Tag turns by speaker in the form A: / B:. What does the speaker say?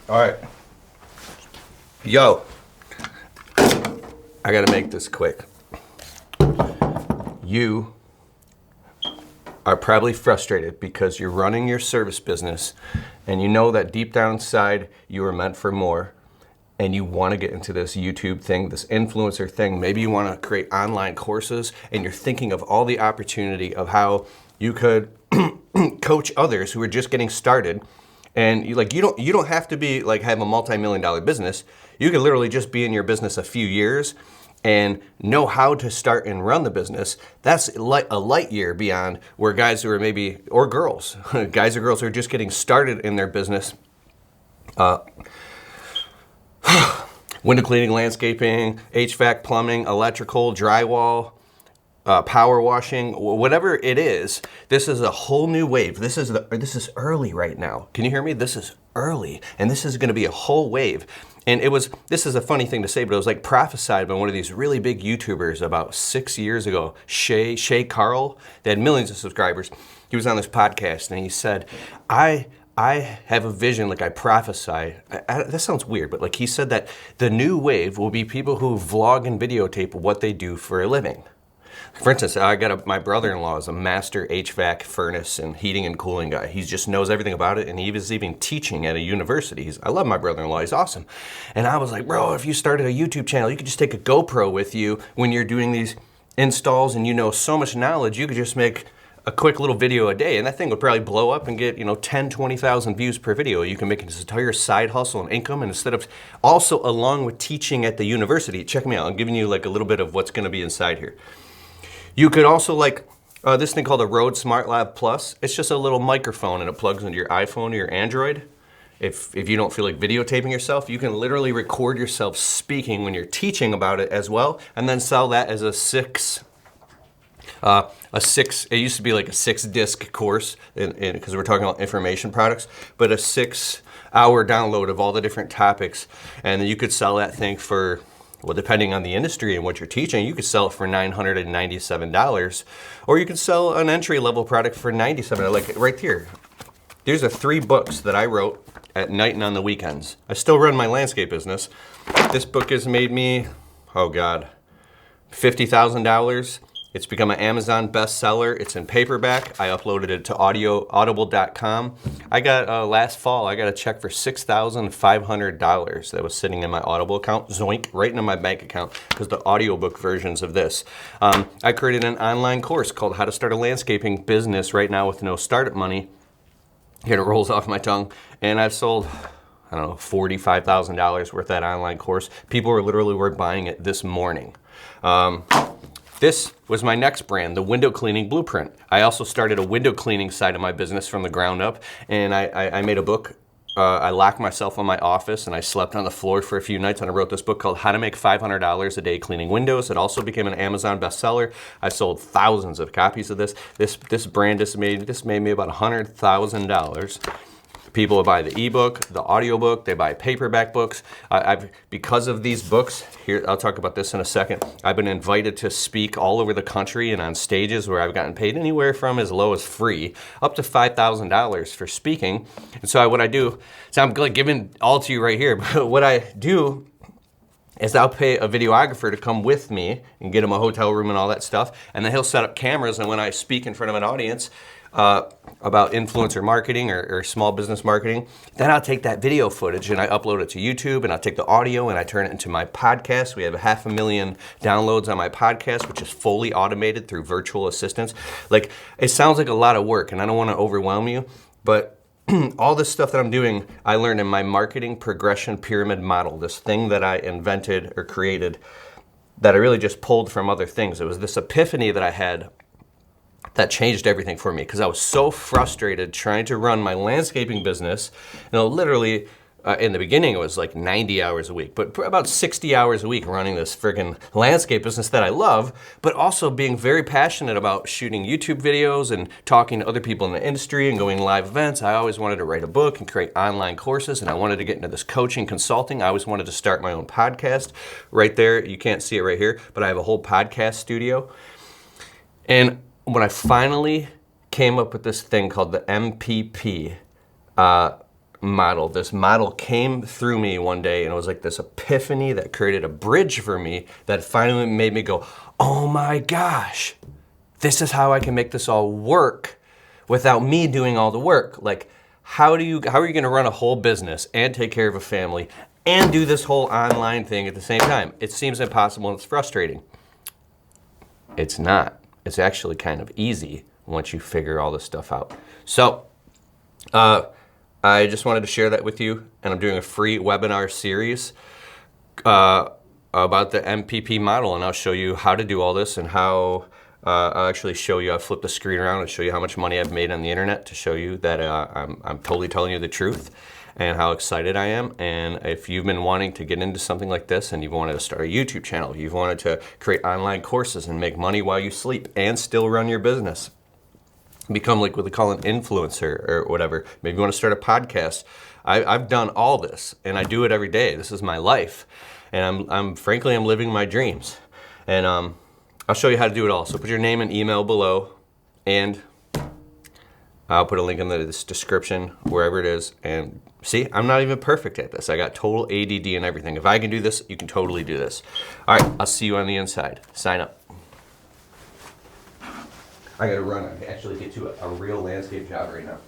A: All right. Yo, I gotta make this quick. You are probably frustrated because you're running your service business and you know that deep down inside you are meant for more and you want to get into this YouTube thing, this influencer thing. Maybe you want to create online courses and you're thinking of all the opportunity of how you could coach others who are just getting started. And you don't have to be like have a multi-million-dollar business. You could literally just be in your business a few years and know how to start and run the business. That's a light year beyond where guys who are maybe, or girls, guys or girls who are just getting started in their business. Window cleaning, landscaping, HVAC, plumbing, electrical, drywall, power washing, whatever it is. This is a whole new wave. This is early right now. Can you hear me? This is early, and this is going to be a whole wave. And this is a funny thing to say, but it was like prophesied by one of these really big YouTubers about 6 years ago, Shay Carl. They had millions of subscribers. He was on this podcast and he said, I have a vision, like I prophesy. That sounds weird, but like he said that the new wave will be people who vlog and videotape what they do for a living. For instance, my brother-in-law is a master HVAC, furnace, and heating and cooling guy. He just knows everything about it, and he was even teaching at a university. I love my brother-in-law. He's awesome. And I was like, bro, if you started a YouTube channel, you could just take a GoPro with you when you're doing these installs, and you know so much knowledge, you could just make a quick little video a day, and that thing would probably blow up and get 10, 20,000 views per video. You can make this entire side hustle and income, and instead of also along with teaching at the university, check me out. I'm giving you like a little bit of what's going to be inside here. You could also like this thing called a Rode Smart Lab Plus. It's just a little microphone and it plugs into your iPhone or your Android. If you don't feel like videotaping yourself, you can literally record yourself speaking when you're teaching about it as well, and then sell that as it used to be like a 6-disc course because we're talking about information products, but a 6-hour download of all the different topics, and then you could sell that thing for, well, depending on the industry and what you're teaching, you could sell it for $997, or you could sell an entry-level product for $97. Like right here, these are 3 books that I wrote at night and on the weekends. I still run my landscape business. This book has made me, oh God, $50,000. It's become an Amazon bestseller. It's in paperback. I uploaded it to audible.com. I got, last fall, I got a check for $6,500 that was sitting in my Audible account, zoink, right into my bank account, because the audiobook versions of this. I created an online course called How to Start a Landscaping Business Right Now with No Startup Money. Here it rolls off my tongue. And I've sold, I don't know, $45,000 worth of that online course. People were buying it this morning. This was my next brand, the Window Cleaning Blueprint. I also started a window cleaning side of my business from the ground up, and I made a book. I locked myself in my office and I slept on the floor for a few nights, and I wrote this book called How to Make $500 a Day Cleaning Windows. It also became an Amazon bestseller. I sold thousands of copies of this. This brand made me about $100,000. People buy the ebook, the audiobook, they buy paperback books. Because of these books, here, I'll talk about this in a second, I've been invited to speak all over the country and on stages where I've gotten paid anywhere from as low as free up to $5,000 for speaking. And so what I do, so I'm like giving all to you right here, but what I do is I'll pay a videographer to come with me and get him a hotel room and all that stuff, and then he'll set up cameras, and when I speak in front of an audience, about influencer marketing or small business marketing, then I'll take that video footage and I upload it to YouTube, and I'll take the audio and I turn it into my podcast. We have 500,000 downloads on my podcast, which is fully automated through virtual assistants. Like, it sounds like a lot of work, and I don't want to overwhelm you, but all this stuff that I'm doing, I learned in my marketing progression pyramid model, this thing that I invented or created that I really just pulled from other things. It was this epiphany that I had that changed everything for me, because I was so frustrated trying to run my landscaping business. Literally, in the beginning, it was like 90 hours a week, but about 60 hours a week running this friggin' landscape business that I love, but also being very passionate about shooting YouTube videos and talking to other people in the industry and going live events. I always wanted to write a book and create online courses, and I wanted to get into this coaching consulting. I always wanted to start my own podcast. Right there, you can't see it right here, but I have a whole podcast studio. And when I finally came up with this thing called the M.P.P, model. This model came through me one day, and it was like this epiphany that created a bridge for me that finally made me go, oh my gosh, this is how I can make this all work without me doing all the work. Like, how are you gonna run a whole business and take care of a family and do this whole online thing at the same time? It seems impossible and it's frustrating. It's not. It's actually kind of easy once you figure all this stuff out. So, I just wanted to share that with you, and I'm doing a free webinar series about the M.P.P model, and I'll show you how to do all this and how I'll actually show you. I'll flip the screen around and show you how much money I've made on the internet to show you that I'm totally telling you the truth and how excited I am. And if you've been wanting to get into something like this and you've wanted to start a YouTube channel, you've wanted to create online courses and make money while you sleep and still run your business, become like what they call an influencer or whatever. Maybe you want to start a podcast. I've done all this, and I do it every day. This is my life, and I'm frankly living my dreams. And I'll show you how to do it all. So put your name and email below, and I'll put a link in the description wherever it is. And see, I'm not even perfect at this. I got total ADD and everything. If I can do this, you can totally do this. All right, I'll see you on the inside. Sign up. I gotta run. I actually get to a real landscape job right now.